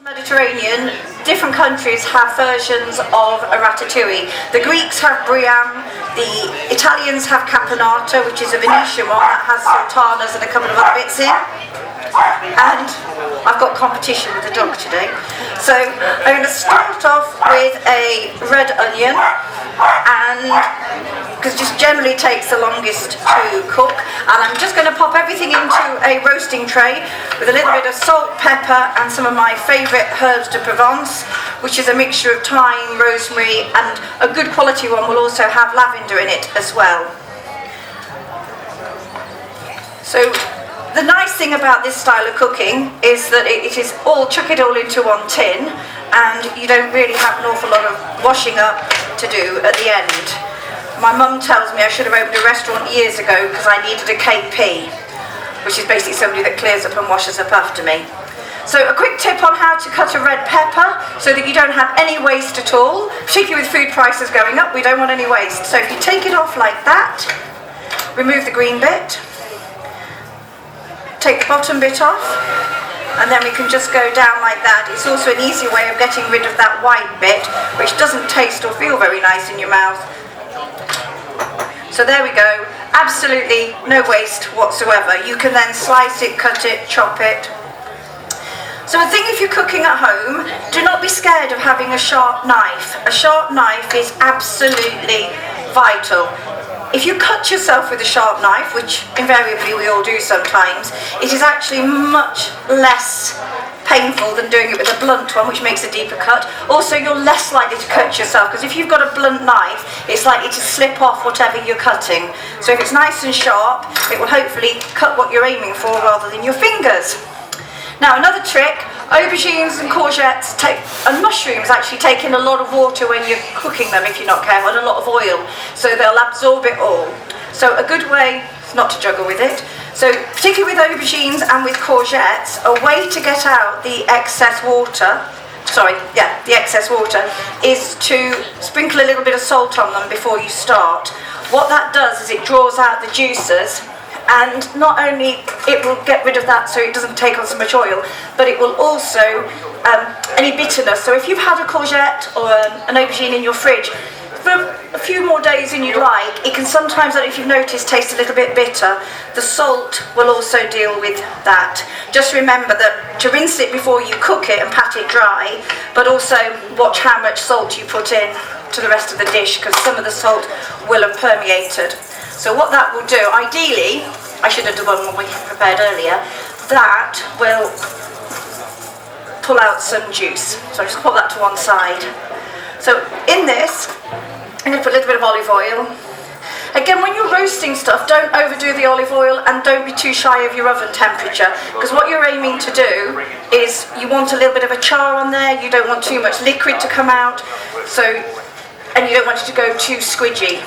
Mediterranean, different countries have versions of a ratatouille. The Greeks have Briam, the Italians have caponata, which is a Venetian one that has sultanas and a couple of other bits in. And I've got competition with the dog today. So I'm going to start off with a red onion, and because it just generally takes the longest to cook, and I'm just going to pop everything into a roasting tray with a little bit of salt, pepper and some of my favourite herbs de Provence, which is a mixture of thyme, rosemary, and a good quality one will also have lavender in it as well. So the nice thing about this style of cooking is that it is all, chuck it all into one tin, and you don't really have an awful lot of washing up to do at the end. My mum tells me I should have opened a restaurant years ago because I needed a KP, which is basically somebody that clears up and washes up after me. So a quick tip on how to cut a red pepper so that you don't have any waste at all, particularly with food prices going up, we don't want any waste. So if you take it off like that, remove the green bit, take the bottom bit off, and then we can just go down like that. It's also an easy way of getting rid of that white bit, which doesn't taste or feel very nice in your mouth. So there we go, absolutely no waste whatsoever. You can then slice it, cut it, chop it. So the thing, if you're cooking at home, do not be scared of having a sharp knife. A sharp knife is absolutely vital. If you cut yourself with a sharp knife, which invariably we all do sometimes, it is actually much less painful than doing it with a blunt one, which makes a deeper cut. Also, you're less likely to cut yourself, because if you've got a blunt knife, it's likely to slip off whatever you're cutting. So if it's nice and sharp, it will hopefully cut what you're aiming for rather than your fingers. Now, another trick, aubergines and courgettes and mushrooms actually take in a lot of water when you're cooking them if you're not careful, and a lot of oil, so they'll absorb it all. So a good way not to juggle with it. So particularly with aubergines and with courgettes, a way to get out the excess water, is to sprinkle a little bit of salt on them before you start. What that does is it draws out the juices, and not only it will get rid of that so it doesn't take on so much oil, but it will also any bitterness. So if you've had a courgette or an aubergine in your fridge for a few more days than you'd like, it can sometimes, I don't know if you've noticed, taste a little bit bitter. The salt will also deal with that. Just remember that to rinse it before you cook it and pat it dry, but also watch how much salt you put in to the rest of the dish, because some of the salt will have permeated. So what that will do, ideally, I should have done one we prepared earlier, that will pull out some juice. So I'll just put that to one side. So in this, I'm going to put a little bit of olive oil. Again, when you're roasting stuff, don't overdo the olive oil and don't be too shy of your oven temperature, because what you're aiming to do is you want a little bit of a char on there, you don't want too much liquid to come out, and you don't want it to go too squidgy.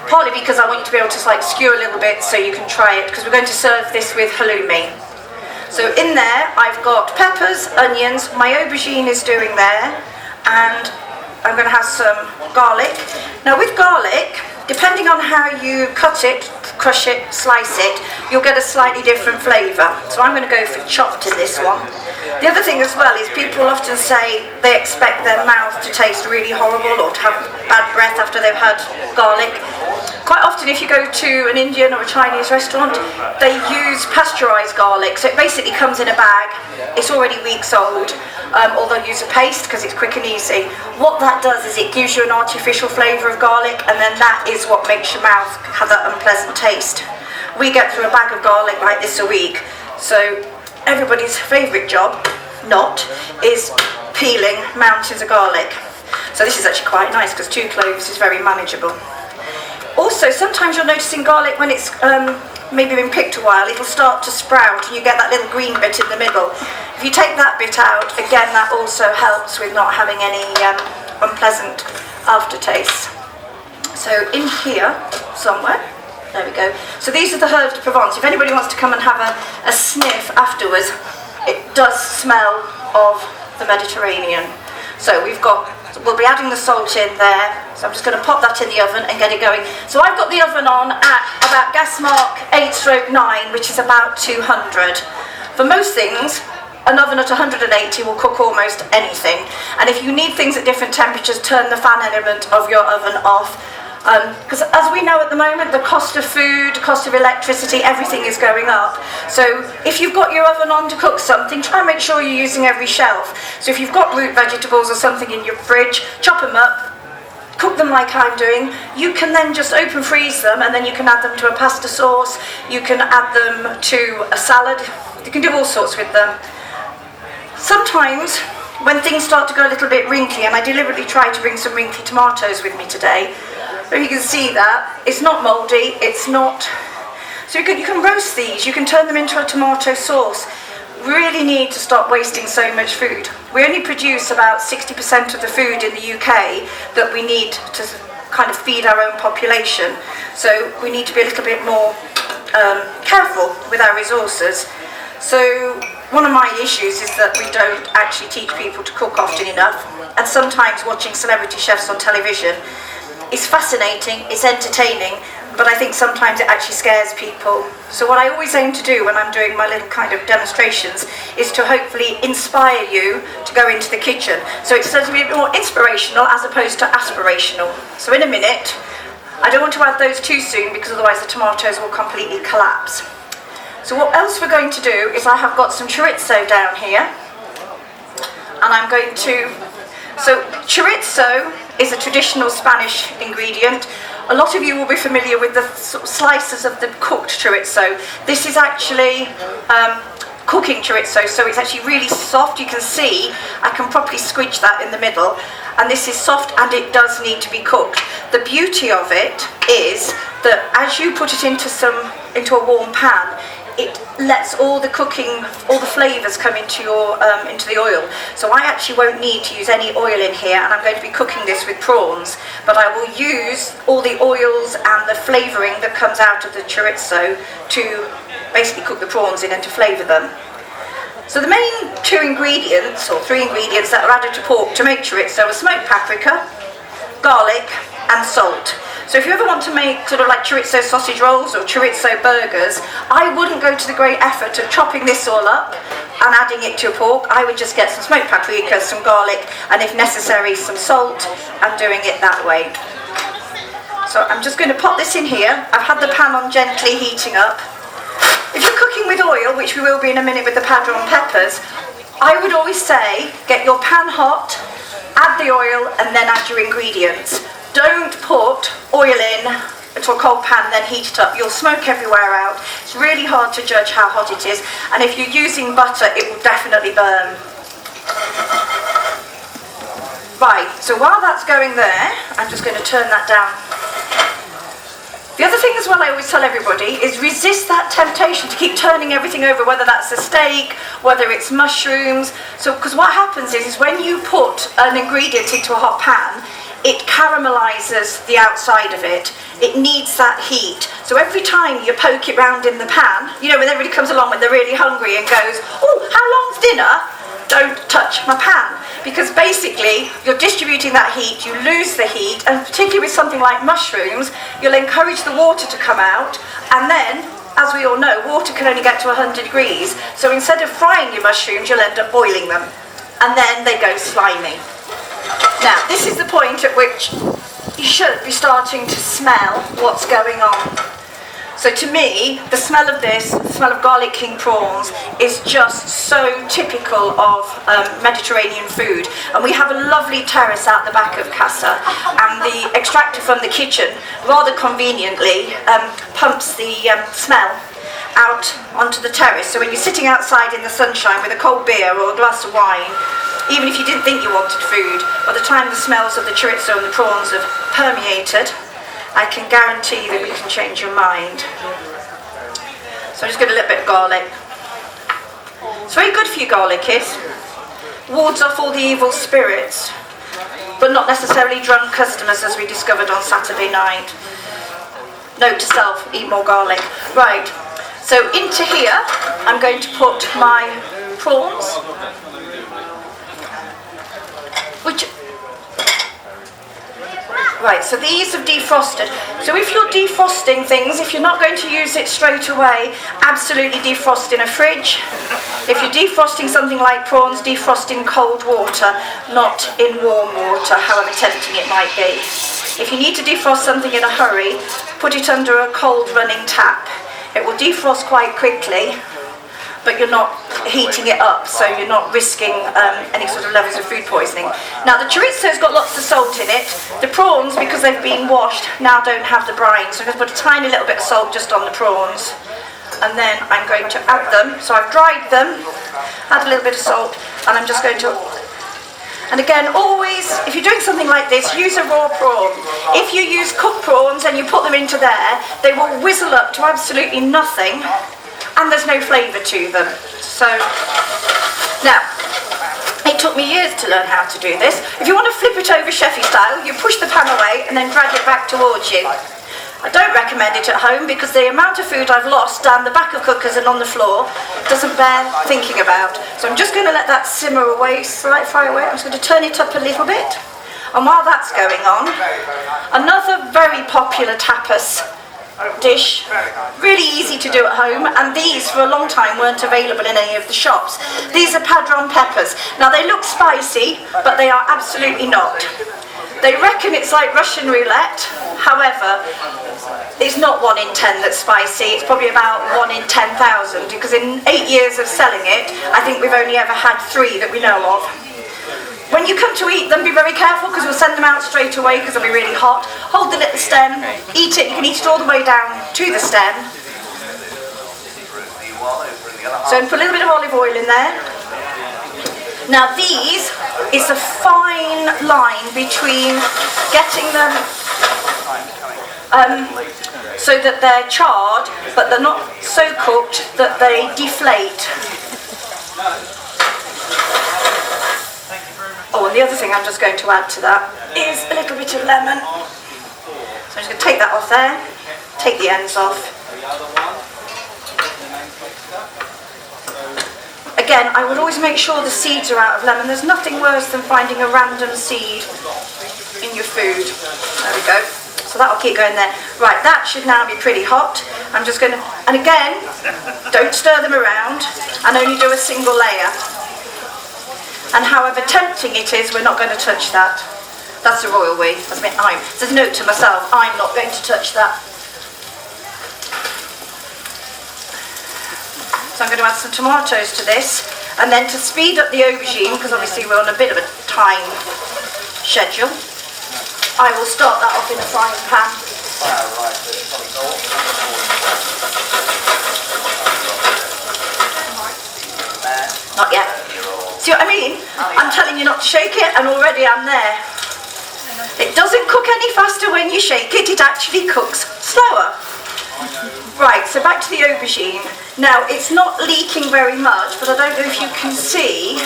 Partly because I want you to be able to skew a little bit so you can try it, because we're going to serve this with halloumi. So in there I've got peppers, onions, my aubergine is doing there, and I'm going to have some garlic. Now with garlic, depending on how you cut it, crush it, slice it, you'll get a slightly different flavour. So I'm going to go for chopped in this one. The other thing as well is people often say they expect their mouth to taste really horrible or to have bad breath after they've had garlic. Quite often if you go to an Indian or a Chinese restaurant, they use pasteurised garlic. So it basically comes in a bag, it's already weeks old, or they'll use a paste because it's quick and easy. What that does is it gives you an artificial flavour of garlic, and then that is what makes your mouth have that unpleasant taste. We get through a bag of garlic like this a week, so everybody's favourite job, is peeling mountains of garlic. So this is actually quite nice because 2 cloves is very manageable. Also, sometimes you're noticing garlic when it's maybe been picked a while, it'll start to sprout and you get that little green bit in the middle. If you take that bit out, again that also helps with not having any unpleasant aftertaste. So in here somewhere, there we go. So these are the herbs de Provence. If anybody wants to come and have a sniff afterwards, it does smell of the Mediterranean. So we'll be adding the salt in there. So I'm just going to pop that in the oven and get it going. So I've got the oven on at about gas mark 8/9, which is about 200. For most things, an oven at 180 will cook almost anything. And if you need things at different temperatures, turn the fan element of your oven off. Because as we know at the moment, the cost of food, cost of electricity, everything is going up. So if you've got your oven on to cook something, try and make sure you're using every shelf. So if you've got root vegetables or something in your fridge, chop them up, cook them like I'm doing. You can then just open freeze them, and then you can add them to a pasta sauce, you can add them to a salad, you can do all sorts with them. Sometimes when things start to go a little bit wrinkly, and I deliberately tried to bring some wrinkly tomatoes with me today, so you can see that it's not mouldy, it's not, so you can roast these, you can turn them into a tomato sauce. We really need to stop wasting so much food. We only produce about 60% of the food in the UK that we need to kind of feed our own population. So we need to be a little bit more careful with our resources. So one of my issues is that we don't actually teach people to cook often enough, and sometimes watching celebrity chefs on television is fascinating, it's entertaining, but I think sometimes it actually scares people. So what I always aim to do when I'm doing my little kind of demonstrations is to hopefully inspire you to go into the kitchen. So it's supposed to be a bit more inspirational as opposed to aspirational. So in a minute, I don't want to add those too soon because otherwise the tomatoes will completely collapse. So what else we're going to do is I have got some chorizo down here, and I'm going to, so chorizo is a traditional Spanish ingredient. A lot of you will be familiar with the sort of slices of the cooked chorizo. This is actually cooking chorizo, so it's actually really soft. You can see I can properly squidge that in the middle, and this is soft and it does need to be cooked. The beauty of it is that as you put it into a warm pan, it lets all the cooking, all the flavours come into the oil. So I actually won't need to use any oil in here, and I'm going to be cooking this with prawns, but I will use all the oils and the flavouring that comes out of the chorizo to basically cook the prawns in and to flavour them. So the main two ingredients, or three ingredients that are added to pork to make chorizo are smoked paprika, garlic and salt. So if you ever want to make sort of like chorizo sausage rolls or chorizo burgers, I wouldn't go to the great effort of chopping this all up and adding it to pork. I would just get some smoked paprika, some garlic, and if necessary some salt, and doing it that way. So I'm just going to pop this in here. I've had the pan on gently heating up. If you're cooking with oil, which we will be in a minute with the padron peppers, I would always say get your pan hot, add the oil, and then add your ingredients. Don't put oil in to a cold pan, then heat it up. You'll smoke everywhere out. It's really hard to judge how hot it is, and if you're using butter, it will definitely burn. Right, so while that's going there, I'm just going to turn that down. The other thing as well I always tell everybody is resist that temptation to keep turning everything over, whether that's a steak, whether it's mushrooms. So, because what happens is when you put an ingredient into a hot pan, it caramelizes the outside of it. It needs that heat. So every time you poke it round in the pan, you know, when everybody comes along when they're really hungry and goes, oh, how long's dinner? Don't touch my pan. Because basically, you're distributing that heat, you lose the heat, and particularly with something like mushrooms, you'll encourage the water to come out, and then, as we all know, water can only get to 100 degrees. So instead of frying your mushrooms, you'll end up boiling them. And then they go slimy. Now, this is the point at which you should be starting to smell what's going on. So to me, the smell of this, the smell of garlic king prawns, is just so typical of Mediterranean food. And we have a lovely terrace out the back of Casa, and the extractor from the kitchen, rather conveniently, pumps the smell out onto the terrace. So when you're sitting outside in the sunshine with a cold beer or a glass of wine, even if you didn't think you wanted food, by the time the smells of the chorizo and the prawns have permeated, I can guarantee that we can change your mind. So I'm just going to a little bit of garlic. It's very good for you, garlic is. Wards off all the evil spirits, but not necessarily drunk customers, as we discovered on Saturday night. Note to self, eat more garlic. Right, so into here, I'm going to put my prawns, right, so these have defrosted. So if you're defrosting things, if you're not going to use it straight away, absolutely defrost in a fridge. If you're defrosting something like prawns, defrost in cold water, not in warm water, however tempting it might be. If you need to defrost something in a hurry, put it under a cold running tap. It will defrost quite quickly, but you're not heating it up, so you're not risking any sort of levels of food poisoning. Now the chorizo's got lots of salt in it. The prawns, because they've been washed, now don't have the brine, so I'm going to put a tiny little bit of salt just on the prawns. And then I'm going to add them. So I've dried them, add a little bit of salt, and I'm just going to... And again, always, if you're doing something like this, use a raw prawn. If you use cooked prawns and you put them into there, they will whizzle up to absolutely nothing, and there's no flavour to them. So, now, it took me years to learn how to do this. If you want to flip it over chefy style, you push the pan away and then drag it back towards you. I don't recommend it at home because the amount of food I've lost down the back of cookers and on the floor doesn't bear thinking about. So I'm just going to let that simmer away, slight fire away. I'm just going to turn it up a little bit. And while that's going on, another very popular tapas dish, really easy to do at home, and these for a long time weren't available in any of the shops. These are padron peppers. Now they look spicy, but they are absolutely not. They reckon it's like Russian roulette, however, it's not 1 in 10 that's spicy, it's probably about 1 in 10,000, because in 8 years of selling it, I think we've only ever had 3 that we know of. When you come to eat them, be very careful because we'll send them out straight away because they'll be really hot. Hold the little stem, eat it, you can eat it all the way down to the stem. So put a little bit of olive oil in there. Now these is a fine line between getting them so that they're charred, but they're not so cooked that they deflate. Oh, and the other thing I'm just going to add to that is a little bit of lemon. So I'm just going to take that off there, take the ends off. Again, I would always make sure the seeds are out of lemon. There's nothing worse than finding a random seed in your food. There we go. So that'll keep going there. Right, that should now be pretty hot. I'm just going to, and again, don't stir them around and only do a single layer. And however tempting it is, we're not going to touch that. That's the royal we. That's me. There's a note to myself, I'm not going to touch that. So I'm going to add some tomatoes to this, and then to speed up the aubergine, because obviously we're on a bit of a time schedule, I will start that off in a frying pan. Not yet. See what I mean? I'm telling you not to shake it, and already I'm there. It doesn't cook any faster when you shake it, it actually cooks slower. Right, so back to the aubergine. Now, it's not leaking very much, but I don't know if you can see,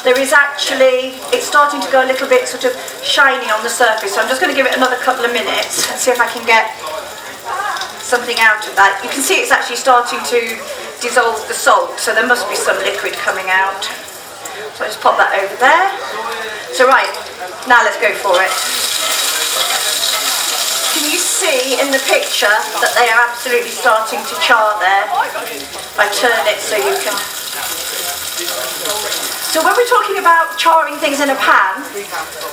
there is actually, it's starting to go a little bit sort of shiny on the surface. So I'm just going to give it another couple of minutes and see if I can get something out of that. You can see it's actually starting to dissolve the salt, so there must be some liquid coming out. So I just pop that over there. So right, now let's go for it. Can you see in the picture that they are absolutely starting to char there? I turn it so you can... So when we're talking about charring things in a pan,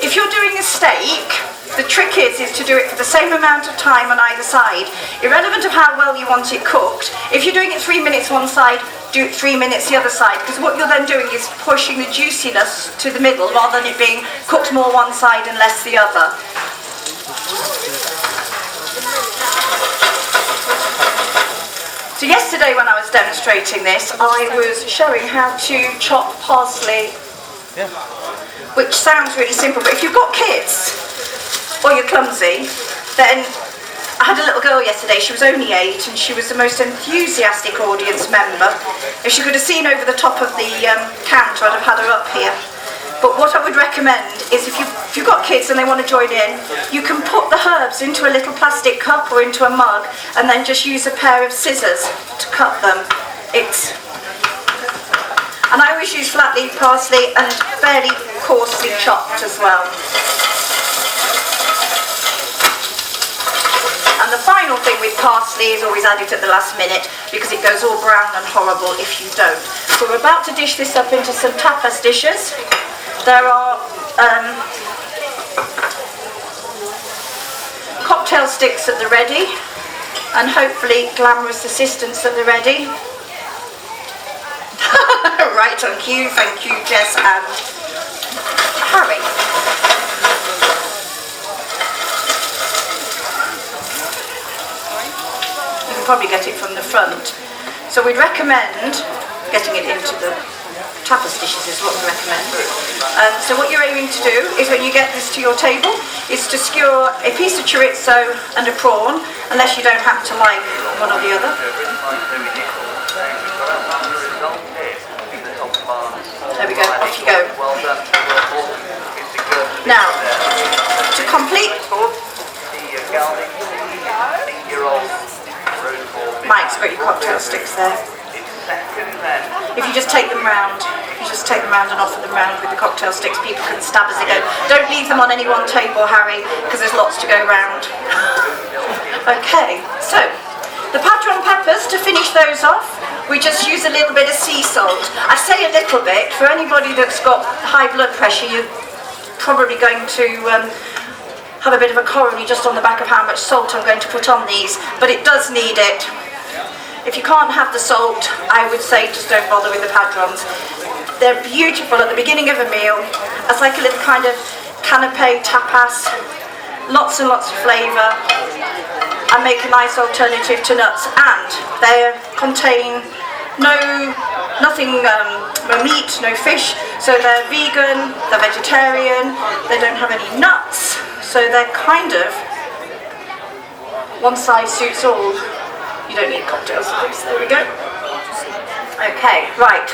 if you're doing a steak, the trick is to do it for the same amount of time on either side, irrelevant of how well you want it cooked. If you're doing it 3 minutes one side, do it 3 minutes the other side, because what you're then doing is pushing the juiciness to the middle rather than it being cooked more one side and less the other. So yesterday when I was demonstrating this, I was showing how to chop parsley, which sounds really simple, but if you've got kids, or you're clumsy, then I had a little girl yesterday, she was only 8, and she was the most enthusiastic audience member. If she could have seen over the top of the counter, I'd have had her up here. But what I would recommend is if you've got kids and they want to join in, you can put the herbs into a little plastic cup or into a mug and then just use a pair of scissors to cut them. And I always use flat leaf parsley and fairly coarsely chopped as well. And the final thing with parsley is always add it at the last minute because it goes all brown and horrible if you don't. So we're about to dish this up into some tapas dishes. There are cocktail sticks at the ready, and hopefully glamorous assistants at the ready. Right on cue, thank you Jess and Harry. You can probably get it from the front. So we'd recommend getting it into the tapas dishes is what we recommend. So what you're aiming to do is when you get this to your table is to skewer a piece of chorizo and a prawn, unless you don't have to like one or the other. There we go, off you go. Now, to complete, Mike's got your cocktail sticks there. If you just take them round, and offer them round with the cocktail sticks, people can stab as they go. Don't leave them on any one table, Harry, because there's lots to go round. Okay, so the padron peppers, to finish those off, we just use a little bit of sea salt. I say a little bit, for anybody that's got high blood pressure, you're probably going to have a bit of a coronary just on the back of how much salt I'm going to put on these, but it does need it. If you can't have the salt, I would say just don't bother with the padrons. They're beautiful at the beginning of a meal, as like a little kind of canapé tapas, lots and lots of flavour, and make a nice alternative to nuts. And they contain no meat, no fish, so they're vegan, they're vegetarian, they don't have any nuts, so they're kind of one size suits all. You don't need cocktails for this. There we go. Okay, right.